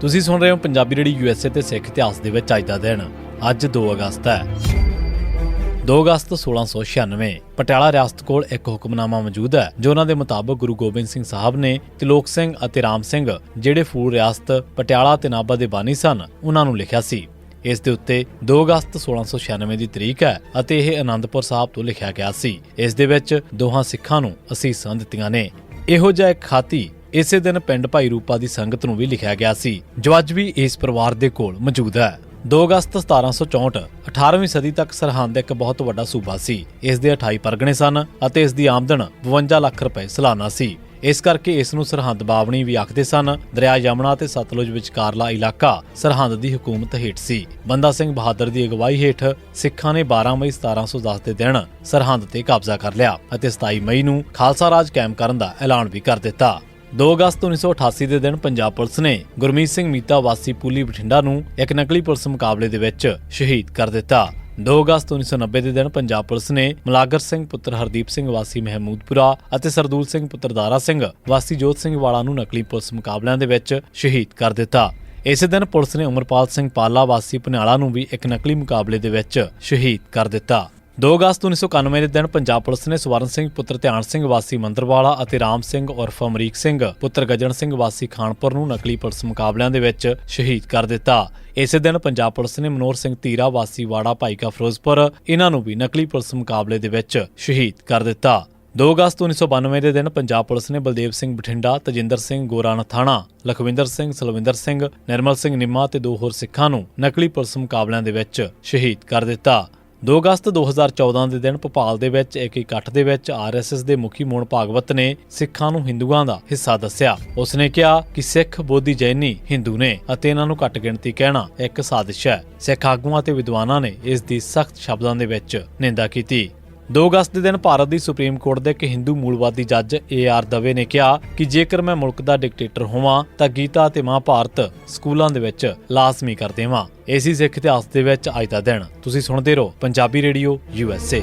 ਤੁਸੀਂ ਸੁਣ ਰਹੇ ਹੋ ਪੰਜਾਬੀ ਰੇਡੀਓ ਯੂਐਸਏ ਤੇ ਸਿੱਖ ਇਤਿਹਾਸ ਦੇ ਵਿੱਚ ਅੱਜ ਦਾ ਦਿਨ। ਅੱਜ 2 ਅਗਸਤ ਹੈ। 2 ਅਗਸਤ 1696 ਪਟਿਆਲਾ ਰਿਆਸਤ ਕੋਲ ਇੱਕ ਹੁਕਮਨਾਮਾ ਮੌਜੂਦ ਹੈ ਜੋ ਉਹਨਾਂ ਦੇ ਮੁਤਾਬਕ ਗੁਰੂ ਗੋਬਿੰਦ ਸਿੰਘ ਸਾਹਿਬ ਨੇ ਤਿਲੋਕ ਸਿੰਘ ਅਤੇ ਰਾਮ ਸਿੰਘ ਜਿਹੜੇ ਫੂਲ ਰਿਆਸਤ ਪਟਿਆਲਾ ਤੇ ਨਾਭਾ ਦੇ ਬਾਨੀ ਸਨ ਉਹਨਾਂ ਨੂੰ ਲਿਖਿਆ ਸੀ। ਇਸ ਦੇ ਉੱਤੇ 2 ਅਗਸਤ 1696 ਦੀ ਤਰੀਕ ਹੈ ਅਤੇ ਇਹ ਆਨੰਦਪੁਰ ਸਾਹਿਬ ਤੋਂ ਲਿਖਿਆ ਗਿਆ ਸੀ। ਇਸ ਦੇ ਵਿੱਚ ਦੋਹਾਂ ਸਿੱਖਾਂ ਨੂੰ ਅਸੀਸਾਂ ਦਿੱਤੀਆਂ ਨੇ। ਇਹੋ ਜਿਹਾ ਇੱਕ ਖਾਤੀ ਇਸੇ ਦਿਨ ਪਿੰਡ ਭਾਈ ਰੂਪਾ ਦੀ ਸੰਗਤ ਨੂੰ ਵੀ ਲਿਖਿਆ ਗਿਆ ਸੀ ਜੋ ਅੱਜ ਵੀ ਇਸ ਪਰਿਵਾਰ ਦੇ ਕੋਲ ਮੌਜੂਦ ਹੈ। 2 ਅਗਸਤ 1764 18ਵੀਂ ਸਦੀ ਤੱਕ ਸਰਹੰਦ ਇੱਕ ਬਹੁਤ ਵੱਡਾ ਸੂਬਾ ਸੀ। ਇਸ ਦੇ 28 ਪਰਗਣੇ ਸਨ ਅਤੇ ਇਸ ਦੀ ਆਮਦਨ 52 ਲੱਖ ਰੁਪਏ ਸਾਲਾਨਾ ਸੀ। ਇਸ ਕਰਕੇ ਇਸ ਨੂੰ ਸਰਹੰਦ ਬਾਵਣੀ ਵੀ ਆਖਦੇ ਸਨ। ਦਰਿਆ ਯਮੁਨਾ ਤੇ ਸਤਲੁਜ ਵਿਚਕਾਰਲਾ ਇਲਾਕਾ ਸਰਹੰਦ ਦੀ ਹਕੂਮਤ ਹੇਠ ਸੀ। ਬੰਦਾ ਸਿੰਘ ਬਹਾਦਰ ਦੀ ਅਗਵਾਈ ਹੇਠ ਸਿੱਖਾਂ ਨੇ 12 ਮਈ 1710 ਦੇ ਦਿਨ ਸਰਹੰਦ ਤੇ ਕਬਜ਼ਾ ਕਰ ਲਿਆ ਅਤੇ 27 ਮਈ ਨੂੰ ਖਾਲਸਾ ਰਾਜ ਕਾਇਮ ਕਰਨ ਦਾ ਐਲਾਨ ਵੀ ਕਰ ਦਿੱਤਾ। 2 ਅਗਸਤ 1988 ਦੇ ਦਿਨ ਪੰਜਾਬ ਪੁਲਿਸ ਨੇ ਗੁਰਮੀਤ ਸਿੰਘ ਮੀਤਾ ਵਾਸੀ ਪੂਲੀ ਬਠਿੰਡਾ ਨੂੰ ਇੱਕ ਨਕਲੀ ਪੁਲਿਸ ਮੁਕਾਬਲੇ ਦੇ ਵਿੱਚ ਸ਼ਹੀਦ ਕਰ ਦਿੱਤਾ। 2 ਅਗਸਤ 1990 ਦੇ ਦਿਨ ਪੰਜਾਬ ਪੁਲਿਸ ਨੇ ਮਲਾਗਰ ਸਿੰਘ ਪੁੱਤਰ ਹਰਦੀਪ ਸਿੰਘ ਵਾਸੀ ਮਹਿਮੂਦਪੁਰਾ ਅਤੇ ਸਰਦੂਲ ਸਿੰਘ ਪੁੱਤਰ ਦਾਰਾ ਸਿੰਘ ਵਾਸੀ ਜੋਤ ਸਿੰਘ ਵਾਲਾ ਨੂੰ ਨਕਲੀ ਪੁਲਿਸ ਮੁਕਾਬਲਿਆਂ ਦੇ ਵਿੱਚ ਸ਼ਹੀਦ ਕਰ ਦਿੱਤਾ। ਇਸੇ ਦਿਨ ਪੁਲਿਸ ਨੇ ਉਮਰਪਾਲ ਸਿੰਘ ਪਾਲਾ ਵਾਸੀ ਭਨਿਆਲਾ ਨੂੰ ਵੀ ਇੱਕ ਨਕਲੀ ਮੁਕਾਬਲੇ ਦੇ ਵਿੱਚ ਸ਼ਹੀਦ ਕਰ ਦਿੱਤਾ। 2 ਅਗਸਤ 1991 ਦੇ ਦਿਨ ਪੰਜਾਬ ਪੁਲਿਸ ਨੇ ਸਵਰਨ ਸਿੰਘ ਪੁੱਤਰ ਧਿਆਨ ਸਿੰਘ ਵਾਸੀ ਮੰਦਰਵਾਲਾ ਅਤੇ ਰਾਮ ਸਿੰਘ ਉਰਫ ਅਮਰੀਕ ਸਿੰਘ ਪੁੱਤਰ ਗਜਨ ਸਿੰਘ ਵਾਸੀ ਖਾਨਪੁਰ ਨੂੰ ਨਕਲੀ ਪੁਲਿਸ ਮੁਕਾਬਲਿਆਂ ਦੇ ਵਿੱਚ ਸ਼ਹੀਦ ਕਰ ਦਿੱਤਾ। ਇਸੇ ਦਿਨ ਪੰਜਾਬ ਪੁਲਿਸ ਨੇ ਮਨੋਹਰ ਸਿੰਘ ਧੀਰਾ ਵਾਸੀ ਵਾੜਾ ਭਾਈਕਾ ਫਿਰੋਜ਼ਪੁਰ ਇਹਨਾਂ ਨੂੰ ਵੀ ਨਕਲੀ ਪੁਲਿਸ ਮੁਕਾਬਲੇ ਦੇ ਵਿੱਚ ਸ਼ਹੀਦ ਕਰ ਦਿੱਤਾ। 2 ਅਗਸਤ 1992 ਦੇ ਦਿਨ ਪੰਜਾਬ ਪੁਲਿਸ ਨੇ ਬਲਦੇਵ ਸਿੰਘ ਬਠਿੰਡਾ, ਤਜਿੰਦਰ ਸਿੰਘ ਗੋਰਾ ਨਥਾਣਾ, ਲਖਵਿੰਦਰ ਸਿੰਘ, ਸਲਵਿੰਦਰ ਸਿੰਘ, ਨਿਰਮਲ ਸਿੰਘ ਨਿੰਮਾ ਤੇ 2 ਹੋਰ ਸਿੱਖਾਂ ਨੂੰ ਨਕਲੀ ਪੁਲਿਸ ਮੁਕਾਬਲਿਆਂ ਦੇ ਵਿੱਚ ਸ਼ਹੀਦ ਕਰ ਦਿੱਤਾ। 2 ਅਗਸਤ 2014 ਦੇ ਦਿਨ ਭੋਪਾਲ ਦੇ ਵਿੱਚ ਇੱਕ ਇਕੱਠ ਦੇ ਵਿੱਚ ਆਰਐਸਐਸ ਦੇ ਮੁਖੀ ਮੋਹਨ ਭਾਗਵਤ ਨੇ ਸਿੱਖਾਂ ਨੂੰ ਹਿੰਦੂਆਂ ਦਾ ਹਿੱਸਾ ਦੱਸਿਆ। ਉਸਨੇ ਕਿਹਾ ਕਿ ਸਿੱਖ ਬੋਧੀ ਜੈਨੀ ਹਿੰਦੂ ਨੇ ਅਤੇ ਇਹਨਾਂ ਨੂੰ ਘੱਟ ਗਿਣਤੀ ਕਹਿਣਾ ਇੱਕ ਸਾਜ਼ਿਸ਼ ਹੈ। ਸਿੱਖ ਆਗੂਆਂ ਤੇ ਵਿਦਵਾਨਾਂ ਨੇ ਇਸ ਦੀ ਸਖਤ ਸ਼ਬਦਾਂ ਦੇ ਵਿੱਚ ਨਿੰਦਾ ਕੀਤੀ। 2 ਅਗਸਤ ਦੇ ਦਿਨ ਭਾਰਤ ਦੀ ਸੁਪਰੀਮ ਕੋਰਟ ਦੇ ਇੱਕ ਹਿੰਦੂ ਮੂਲਵਾਦੀ ਜੱਜ AR ਦਵੇ ਨੇ ਕਿਹਾ ਕਿ ਜੇਕਰ ਮੈਂ ਮੁਲਕ ਦਾ ਡਿਕਟੇਟਰ ਹੋਵਾਂ ਤਾਂ ਗੀਤਾ ਅਤੇ ਮਹਾਭਾਰਤ ਸਕੂਲਾਂ ਦੇ ਵਿੱਚ ਲਾਜ਼ਮੀ ਕਰ ਦੇਵਾਂ। ਇਸੇ ਸਿੱਖ ਇਤਿਹਾਸ ਦੇ ਵਿੱਚ ਅੱਜ ਦਾ ਦਿਨ। ਤੁਸੀਂ ਸੁਣਦੇ ਰਹੋ ਪੰਜਾਬੀ ਰੇਡੀਓ USA।